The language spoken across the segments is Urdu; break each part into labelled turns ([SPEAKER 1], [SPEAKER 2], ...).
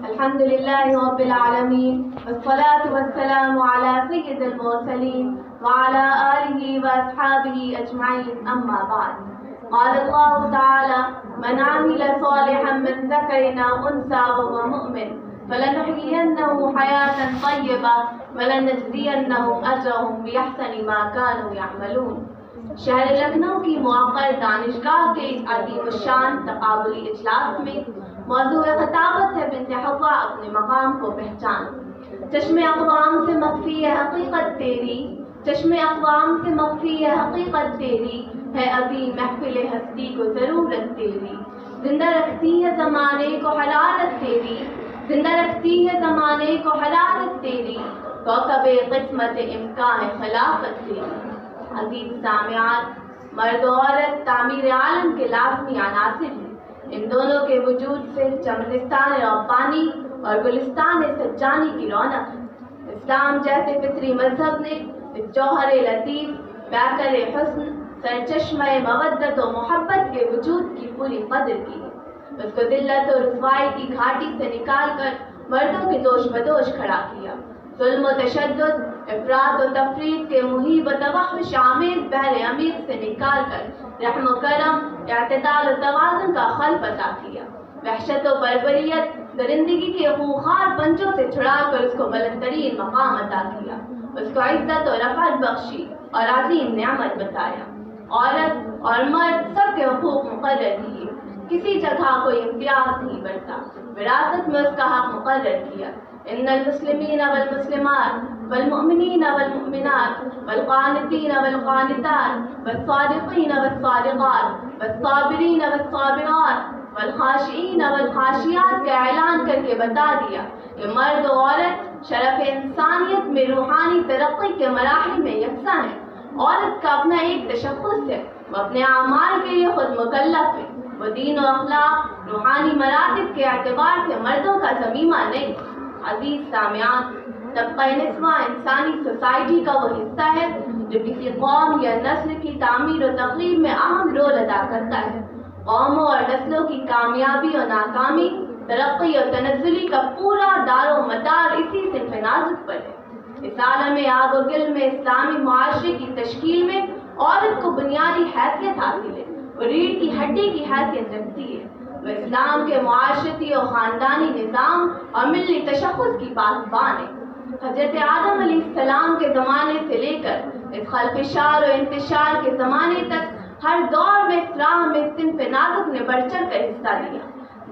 [SPEAKER 1] الحمد لله رب العالمين والصلاة والسلام على سيد المرسلين وعلى آله وأصحابه أجمعين أما بعد. قال الله تعالى: من عمل صالحا من ذكر أو أنثى وهو مؤمن فلنحيينه حياة طيبة ولنجزينهم أجرهم بأحسن ما كانوا يعملون. شہر لکھنؤ کی موقر دانشگاہ کے اس عظیم الشان تقابلی اجلاس میں موضوع خطابت ہے بنت حوا اپنے مقام کو پہچان. چشم اقوام سے مخفی ہے حقیقت تیری، چشم اقوام سے مخفی ہے حقیقت تیری، ہے ابھی محفل ہستی کو ضرورت تیری. زندہ رکھتی ہے زمانے کو حرارت تیری، زندہ رکھتی ہے زمانے کو حرارت تیری، کوكب قسمت امکان خلافت تیری. عزیز سامعات، مرد و عورت تعمیر عالم کے لازمی عناصر ہیں. ان دونوں کے وجود سے چمنستان ربانی اور گلستان سجانی کی رونق ہے. اسلام جیسے فطری مذہب نے اس جوہر لطیف، بیکر حسن، سرچشمہ مودت و محبت کے وجود کی پوری قدر کی ہے. اس کو ذلت و رسوائی کی گھاٹی سے نکال کر مردوں کے دوش بدوش کھڑا کیا. ظلم و تشدد، افراط و تفریط کے محیب و توحش آمیز بحر عمیق سے نکال کر رحم و کرم، اعتدال و توازن کا خلق عطا کیا. وحشت و بربریت، درندگی کے خوخار پنجوں سے چھڑا کر اس کو بلند ترین مقام عطا کیا. اس کو عزت و رفعت بخشی اور عظیم نعمت بتایا. عورت اور مرد سب کے حقوق مقرر کیے، کسی جگہ کوئی امتیاز نہیں برتا. وراثت میں اس کا حق مقرر کیا. ان المسلمین والمسلمات والمؤمنین والمؤمنات والقانتین والقانتات والصادقین والصادقات والصابرین والصابرات والخاشعین والخاشعات کا اعلان کر کے بتا دیا کہ مرد و عورت شرف انسانیت میں روحانی ترقی کے مراحل میں یکساں ہیں. عورت کا اپنا ایک تشخص ہے، وہ اپنے اعمال کے لیے خود مکلف ہے. وہ دین و اخلاق، روحانی مراتب کے اعتبار سے مردوں کا ضمیمہ نہیں. عزیز سامعان، طبقہ نسواں انسانی سوسائٹی کا وہ حصہ ہے جو کسی قوم یا نسل کی تعمیر و تقریب میں اہم رول ادا کرتا ہے. قوموں اور نسلوں کی کامیابی اور ناکامی، ترقی اور تنزلی کا پورا دار و مدار اسی صنف نازک پر ہے. اس عالم آب و گل میں اسلامی معاشرے کی تشکیل میں عورت کو بنیادی حیثیت حاصل ہے، وہ ریڑھ کی ہڈی کی حیثیت رکھتی ہے. وہ اسلام کے معاشرتی اور خاندانی نظام اور ملی تشخص کی پاسبان ہے. حضرت آدم علیہ السلام کے زمانے سے لے کر اس خلقشار و انتشار کے زمانے تک ہر دور میں اس راہ میں صنف نازک نے بڑھ چڑھ کر حصہ لیا.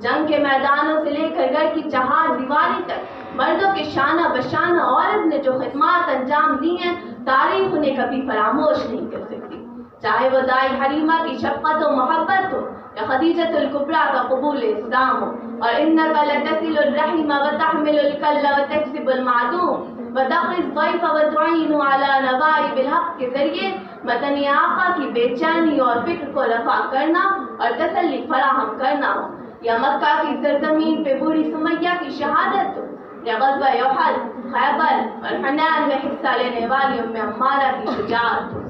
[SPEAKER 1] جنگ کے میدانوں سے لے کر گھر کی چہار دیواری تک مردوں کے شانہ بشانہ عورت نے جو خدمات انجام دی ہیں، تاریخ انہیں کبھی فراموش نہیں کر سکتی. چاہے وہ دائی حریمہ کی شفقت و محبت ہو یا خدیجۃ الکبریٰ کا قبول اسلام ہو، اور انک لتصل الرحم وتحمل الکل وتکسب المعدوم وتقری الضیف وتعین علی نوائب الحق کے ذریعے مدنی آقا کی بے چینی اور فکر کو رفع کرنا اور تسلی فراہم کرنا ہو، یا مکہ کی سرزمین پہ بوڑھی سمیہ کی شہادت ہو، یا غزوہ احد، خیبر اور حنین میں حصہ لینے والی ام عمارہ کی شجاعت ہو،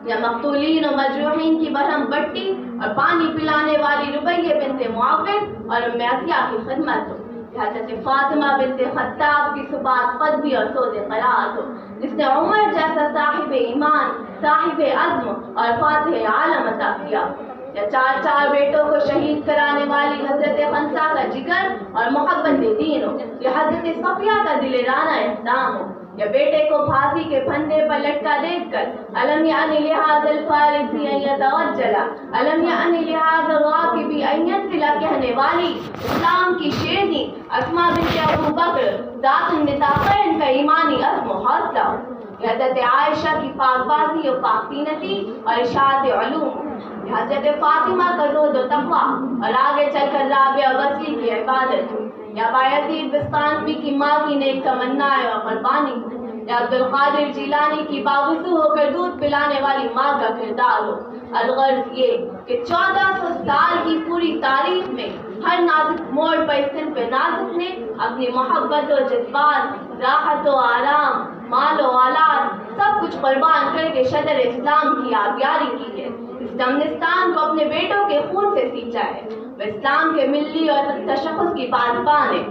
[SPEAKER 1] یا مقتولین و مجروحین کی برہم بٹی اور پانی پلانے والی ربیہ بنت معاوض اور ام عطیہ کی خدمت ہو، حضرت فاطمہ بنت خطاب کی ثبات قدمی اور سوز قرارت ہو، جس نے عمر جیسا صاحب ایمان، صاحب عزم اور فاتح عالم عطا کیا، یا چار بیٹوں کو شہید کرانے والی حضرت خنسا کا جگر اور محبت دین ہو، یا حضرت صفیہ کا دل رانہ احترام ہو، یا بیٹے کو پھانسی کے پھندے پر لٹکا دیکھ کر الم یعنی لہذا الفارسی ان یتوجلا، الم یعنی لہذا الراکبی ان ینزلا کہنے والی اسلام کی شیرنی اسماء بنت ابو بکر ذات النطاقین کا ایمانی عزم و حوصلہ ہو، یا حضرت عائشہ کی پاک بازی و پاک طینتی اور اشاعت علوم، حضرت فاطمہ کا زہد و تقویٰ اور آگے چل کر رابعہ وصلی کی عبادت ہو، یا بایزید بستانوی کی ماں کی نیک تمنا و قربانی ہو، یا عبدالقادر جیلانی کی باوضو ہو کر دودھ پلانے والی ماں کا کردار ہو. الغرض یہ کہ 1400 سال کی پوری تاریخ میں ہر نازک موڑ پر اس صنف نازک نے اپنی محبت و جذبات، راحت و آرام، مال و آلات سب کچھ قربان کر کے شجر اسلام کی آبیاری کی ہے. اس چمنستان کو اپنے بیٹوں کے خون سے سینچا ہے. وہ اسلام کے ملی اور تشخص کی پاسبان ہے۔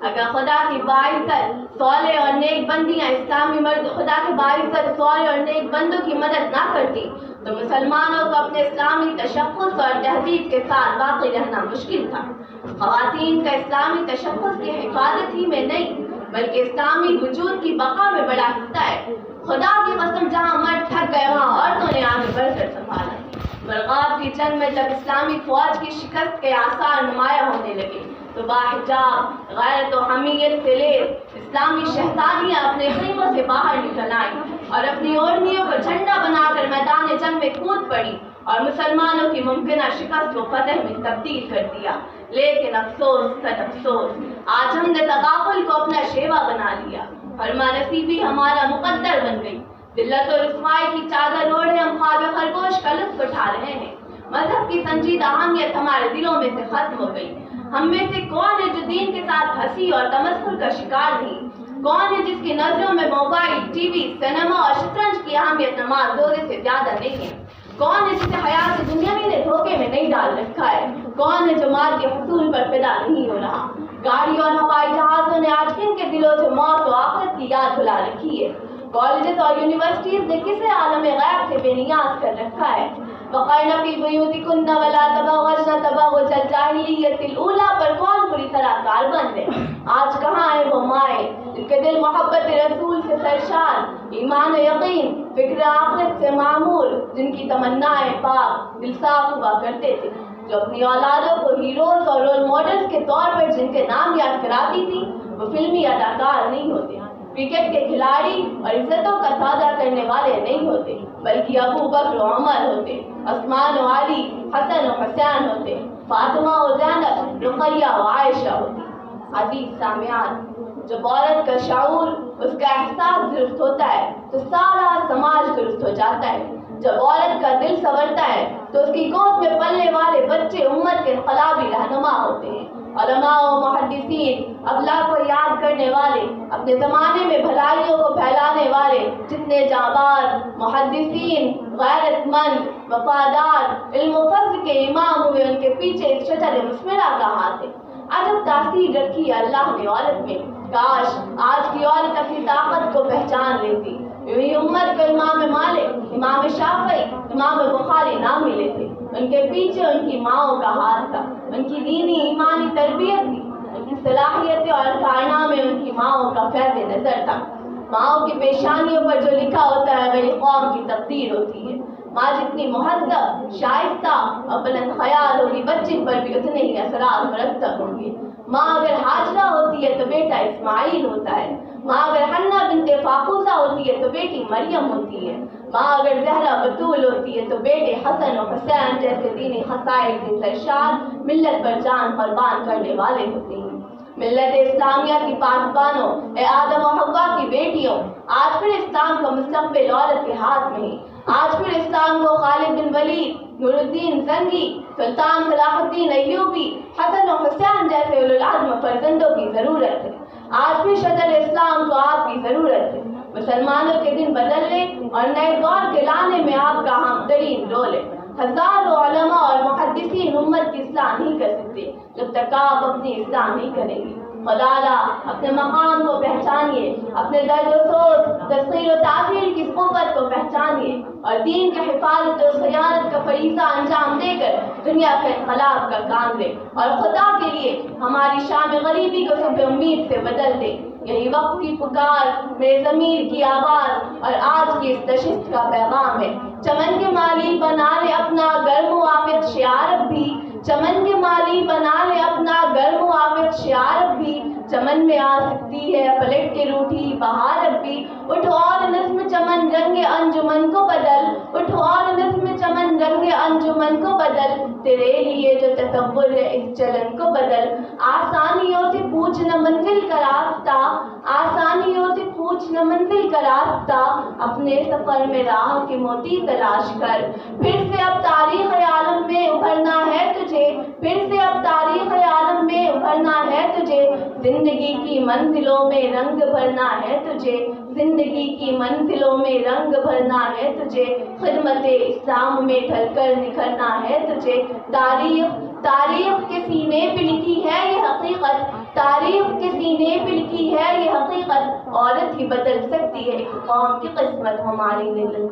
[SPEAKER 1] اگر خدا کی باعزت صالح اور نیک بندیاں اسلامی مرد خدا کی باعزت صالح اور نیک بندوں کی مدد نہ کرتی تو مسلمانوں کو اپنے اسلامی تشخص اور تہذیب کے ساتھ باقی رہنا مشکل تھا۔ خواتین کا اسلامی تشخص کی حفاظت ہی میں نہیں بلکہ اسلامی وجود کی بقا میں بڑا حصہ ہے۔ خدا کی قسم، جہاں مرد تھک گئے وہاں عورتوں نے آگے بڑھ کر سنبھالا۔ برغاب کی جنگ میں جب اسلامی فوج کی شکست کے آثار نمایاں ہونے لگے تو باحجاب غیرت و حمیت سے لیس اسلامی شہزادیاں اپنے خیموں سے باہر نکل آئیں اور اپنی اوڑھنیوں کو جھنڈا بنا کر میدان جنگ میں کود پڑی اور مسلمانوں کی ممکنہ شکست کو فتح میں تبدیل کر دیا۔ لیکن افسوس سد افسوس، آج ہم نے تغافل کو اپنا شیوا بنا لیا، فرما نصیبی ہمارا مقدر بن گئی۔ ذلت و رسوائی کی چادر اوڑھے ہم خواب خرگوش کا لطف اٹھا رہے ہیں۔ مذہب کی سنجیدہ اہمیت ہمارے دلوں میں سے ختم ہو گئی۔ ہم میں سے کون ہے جو دین کے ساتھ ہنسی اور تمسخر کا شکار نہیں؟ کون ہے جس کی نظروں میں موبائل، ٹی وی، سینما اور شطرنج کی اہمیت نماز روزے سے زیادہ نہیں ہے؟ کون ہے جسے حیات دنیاوی نے دھوکے میں نہیں ڈال رکھا ہے؟ کون ہے جو مال کے حصول پر فدا نہیں ہو رہا؟ گاڑی اور ہوائی جہازوں نے آج کن کے دلوں سے موت و آخرت کی یاد بھلا رکھی ہے؟ کالجز اور یونیورسٹیز نے کسے عالم غیب سے بے نیاز کر رکھا ہے؟ وقرن فی بیوتکن ولا تبرجن تبرج الجاہلیۃ الاولی پر کون پوری طرح کاربند ہے؟ آج کہاں ہے وہ مائیں جن کے دل محبت رسول سے سرشار، ایمان و یقین، فکر آخرت سے معمور، جن کی تمنائیں پاک دل صاف ہوا کرتے تھے، جو اپنی اولادوں کو ہیروز اور رول ماڈلز کے طور پر جن کے نام یاد کراتی تھی وہ فلمی اداکار نہیں ہوتے، کرکٹ کے کھلاڑی اور عزتوں کا سودا کرنے والے نہیں ہوتے، بلکہ ابو بکر و عمر ہوتے، عثمان و علی، حسن و حسین ہوتے، فاطمہ و زینب، رقیہ و عائشہ ہوتی۔ عزیز سامعان، جب عورت کا شعور، اس کا احساس درست ہوتا ہے تو سارا سماج درست ہو جاتا ہے۔ جب عورت کا دل سنورتا ہے تو اس کی گود میں پلنے والے بچے امت کے انقلابی رہنما ہوتے ہیں۔ علماء و محدثین، ابلا کو یاد کرنے والے، اپنے زمانے میں بھلائیوں کو پھیلانے والے جتنے جانباز محدثین، غیرت مند، وفادار، علم و فضل کے امام ہوئے، ان کے پیچھے اس شجر مثمرہ کا ہاتھ ہے۔ عجب تاثیر رکھی ہے اللہ نے عورت میں، کاش آج کی عورت اپنی طاقت کو پہچان لیتی۔ یہی امت کو امام مالک، امام شافعی، امام بخاری نام ملے تھے، ان کے پیچھے ان کی ماؤں کا ہاتھ تھا، ان کی دینی ایمانی تربیت تھی، ان کی صلاحیتیں اور کارنامے ان کی ماؤں کا فیض نظر تھا۔ ماؤں کی پیشانیوں پر جو لکھا ہوتا ہے وہی قوم کی تقدیر ہوتی ہے۔ ماں جتنی مہذب، شائستہ اور بلند خیال ہوگی بچے پر بھی اتنے ہی اثرات مرتب ہوں گے۔ ماں اگر ہاجرہ ہوتی ہے تو بیٹا اسماعیل ہوتا ہے، ماں اگر حنہ بنت فاقوزہ ہوتی ہے تو بیٹی مریم ہوتی ہے، ماں اگر زہرا بتول ہوتی ہے تو بیٹے حسن و حسین جیسے دینی خصائل کے سرشار ملت پر جان قربان کرنے والے ہوتے ہیں۔ ملت اسلامیہ کی پاسبانوں، اے آدم و حوا کی بیٹیوں، آج پھر اسلام کا مستقبل عورت کے ہاتھ میں ہے۔ آج پھر اسلام کو خالد بن ولید، نور الدین زنگی، سلطان صلاح الدین ایوبی، حسن و حسین جیسے اولو العزم فرزندوں کی ضرورت ہے۔ آج پھر صدر اسلام کو آپ کی ضرورت ہے۔ مسلمانوں کے دن بدلنے اور نئے دور کے لانے میں آپ کا اہم ترین رول ہے۔ ہزاروں علماء اور محدثین امت کی اصلاح نہیں کر سکتے جب تک آپ اپنی اصلاح نہیں کریں گے۔ خدا اپنے مقام کو پہچانیے، اپنے درد و سوز، تسخیر و تاخیر کی قوت کو پہچانیے اور دین کے حفاظت و صیانت کا فریضہ انجام دے کر دنیا کے انقلاب کا کام لے اور خدا کے لیے ہماری شام غریبی کو صبح امید سے بدل دے۔ یہی وقت کی پکار، میرے ضمیر کی آواز اور آج کی اس نشست کا پیغام ہے۔ چمن کے مالی بنا لے اپنا گرم و آفت شعار بھی، چمن کے مالی بنا لے اپنا گرم و آفت شعار بھی، چمن میں آ سکتی ہے پلٹ کے روٹھی بہار بھی۔ اٹھو اور نظم چمن رنگ انجمن کو بدل، اٹھو اور نظم چمن رنگ انجمن کو بدل، تیرے لیے جو تصور ہے اس چلن کو بدل۔ آسانیوں سے پوچھنا منزل کا راستہ، آسانیوں سے پوچھنا منزل کا راستہ، اپنے سفر میں راہ کے موتی تلاش کر۔ پھر سے اب تاریخ عالم میں ابھرنا ہے تجھے، پھر سے اب تاریخ عالم میں ابھرنا ہے تجھے، زندگی کی منزلوں میں رنگ بھرنا ہے تجھے، زندگی کی منزلوں میں رنگ بھرنا ہے تجھے، خدمت اسلام میں ڈھل کر نکھرنا ہے تجھے۔ تاریخ کے سینے پہ لکھی ہے یہ حقیقت، تاریخ کے سینے پہ لکھی ہے یہ حقیقت، عورت ہی بدل سکتی ہے ایک قوم کی قسمت، ہماری نہیں